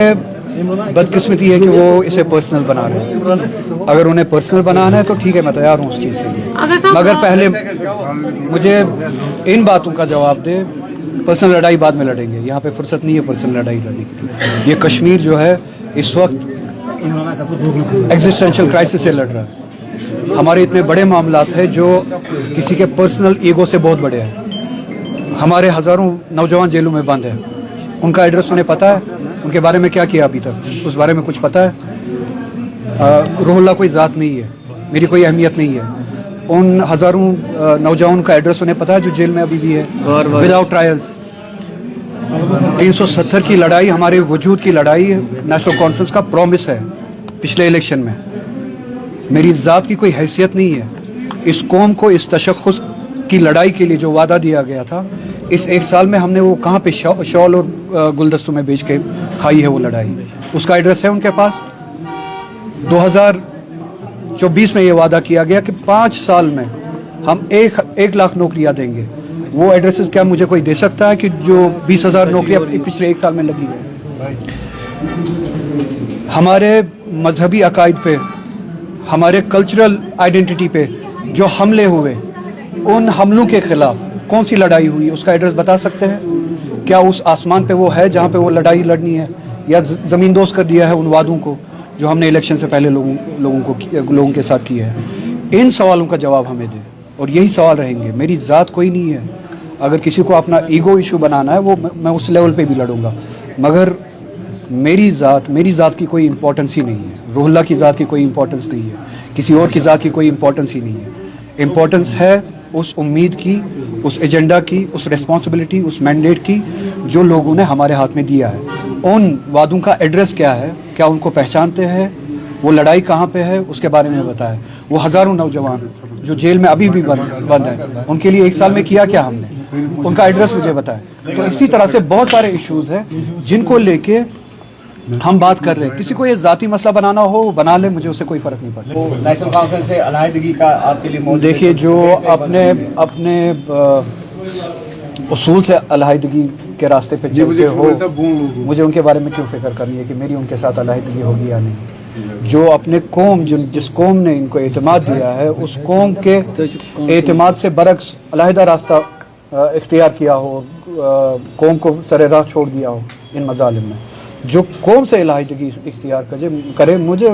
बदकिस्मती है कि वो इसे पर्सनल बना रहे हैं। अगर उन्हें पर्सनल बनाना है तो ठीक है, मैं तैयार हूँ उस चीज़ के लिए, मगर पहले मुझे इन बातों का जवाब दे। पर्सनल लड़ाई बाद में लड़ेंगे, यहाँ पे फुर्सत नहीं है पर्सनल लड़ाई लड़ने की। ये कश्मीर जो है इस वक्त एग्जिस्टेंशियल क्राइसिस से लड़ रहा है। हमारे इतने बड़े मामलात हैं जो किसी के पर्सनल ईगो से बहुत बड़े हैं। हमारे हज़ारों नौजवान जेलों में बंद हैं, उनका एड्रेस उन्हें पता है, उनके बारे में क्या किया अभी तक उस बारे में कुछ पता है। रूहुल्लाह कोई ज़ात नहीं है, मेरी कोई अहमियत नहीं है। उन हज़ारों नौजवानों का एड्रेस उन्हें पता है जो जेल में अभी भी है विदाउट ट्रायल्स। 370 की लड़ाई हमारे वजूद की लड़ाई नेशनल कॉन्फ्रेंस का प्रॉमिस है। पिछले इलेक्शन में मेरी ज़ात की कोई हैसियत नहीं है। इस कौम को इस तशख़्ख़ुस की लड़ाई के लिए जो वादा दिया गया था, इस एक साल में हमने वो कहाँ पे शॉल और गुलदस्तों में बेच के खाई है वो लड़ाई। उसका एड्रेस है उनके पास। 2024 में ये वादा किया गया कि 5 साल में हम 1 लाख नौकरियां देंगे। वो एड्रेसेस क्या मुझे कोई दे सकता है कि जो 20,000 नौकरियां पिछले 1 साल में लगी है? हमारे मजहबी अकायद पे, हमारे कल्चरल आइडेंटिटी पे जो हमले हुए, उन हमलों के खिलाफ कौन सी लड़ाई हुई उसका एड्रेस बता सकते हैं? क्या उस आसमान पे वो है जहाँ पे वो लड़ाई लड़नी है, या ज़मीन दोस्त कर दिया है उन वादों को जो हमने इलेक्शन से पहले लोगों के साथ किए हैं? इन सवालों का जवाब हमें दे, और यही सवाल रहेंगे। मेरी ज़ात कोई नहीं है। अगर किसी को अपना ईगो इशू बनाना है वो मैं उस लेवल पे भी लड़ूंगा, मगर मेरी ज़ात की कोई इंपॉर्टेंस ही नहीं है। रूहुल्लाह की ज़ात की कोई इंपॉर्टेंस नहीं है, किसी और की ज़ात की कोई इंपॉर्टेंस ही नहीं है। इंपॉर्टेंस है उस उम्मीद की, उस एजेंडा की, उस रिस्पॉन्सिबिलिटी, उस मैंडेट की जो लोगों ने हमारे हाथ में दिया है। उन वादों का एड्रेस क्या है, क्या उनको पहचानते हैं, वो लड़ाई कहाँ पे है, उसके बारे में बताएं। वो हज़ारों नौजवान जो जेल में अभी भी बंद हैं, उनके लिए 1 साल में किया क्या हमने, उनका एड्रेस मुझे बताएं। तो इसी तरह से बहुत सारे इश्यूज़ हैं जिनको लेके हम बात कर रहे हैं। किसी को ये ज़ाती मसला बनाना हो बना ले, मुझे उससे कोई फ़र्क नहीं पड़ता। नेशनल कॉन्फ्रेंस से अलहदगी का आपके लिए देखिए, जो अपने उसूल से अलहदगी के रास्ते पे चलते हो, मुझे उनके बारे में क्यों फिक्र करनी है कि मेरी उनके साथ अलहदगी होगी या नहीं। जो अपने कौम, जिस कौम ने इनको एतमाद दिया है, उस कौम के एतमाद से बरक्स अलहदा रास्ता इख्तियार किया हो, कौम को सरे राह छोड़ दिया हो इन मज़ालिम में, जो कौम से अलहदगी इख्तियार करे, मुझे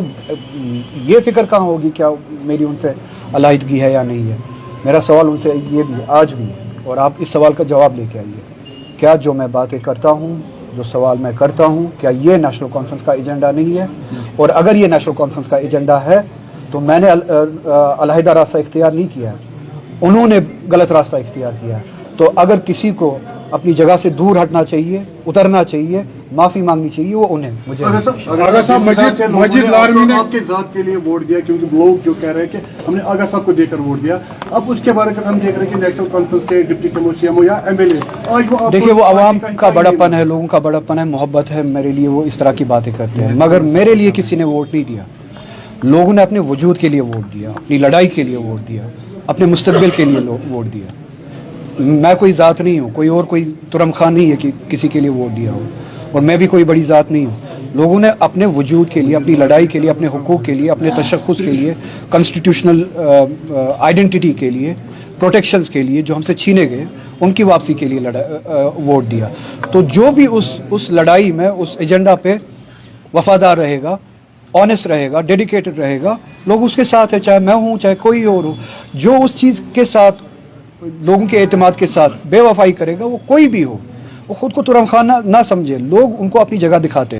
ये फ़िक्र कहाँ होगी क्या मेरी उनसे अलहदगी है या नहीं है। मेरा सवाल उनसे ये भी है, आज भी है, और आप इस सवाल का जवाब लेके आइए। क्या जो मैं बातें करता हूँ, जो सवाल मैं करता हूँ, क्या ये नेशनल कॉन्फ्रेंस का एजेंडा नहीं है? और अगर ये नेशनल कॉन्फ्रेंस का एजेंडा है तो मैंने अलहदा रास्ता इख्तियार नहीं किया है, उन्होंने गलत रास्ता इख्तियार किया है। तो अगर किसी को अपनी जगह से दूर हटना चाहिए, उतरना चाहिए, माफ़ी मांगनी चाहिए, वो उन्हें। मुझे आगा साहब मजीद लारमी ने आपके ज़ात के लिए वोट दिया, क्योंकि लोग जो कह रहे हैं कि हमने आगा साहब को देकर वोट दिया। अब उसके बारे में हम देख रहे हैं कि नेशनल कॉन्फ्रेंस के डिप्टी सीएमओ या एमएलए, आज वो देखिए, वो आवाम का बड़ापन है, लोगों का बड़ापन है, मोहब्बत है मेरे लिए, वो इस तरह की बातें करते हैं। मगर मेरे लिए किसी ने वोट नहीं दिया। लोगों ने अपने वजूद के लिए वोट दिया, अपनी लड़ाई के लिए वोट दिया, अपने मुस्तकबिल के लिए वोट दिया। मैं कोई ज़ात नहीं हूँ, कोई तुरम खान नहीं है कि किसी के लिए वोट दिया हो, और मैं भी कोई बड़ी ज़ात नहीं हूँ। लोगों ने अपने वजूद के लिए, अपनी लड़ाई के लिए, अपने हुकूक के लिए, अपने तशख़्ख़ुस के लिए, कॉन्स्टिट्यूशनल आइडेंटिटी के लिए, प्रोटेक्शंस के लिए जो हमसे छीने गए, उनकी वापसी के लिए वोट दिया। तो जो भी उस लड़ाई में, उस एजेंडा पे वफादार रहेगा, ऑनेस्ट रहेगा, डेडिकेटेड रहेगा, लोग उसके साथ है, चाहे मैं हूँ चाहे कोई और हो। जो उस चीज़ के साथ, लोगों के एतमाद के साथ बेवफाई करेगा, वो कोई भी हो, वो खुद को तुरम खान ना समझे, लोग उनको अपनी जगह दिखाते हैं।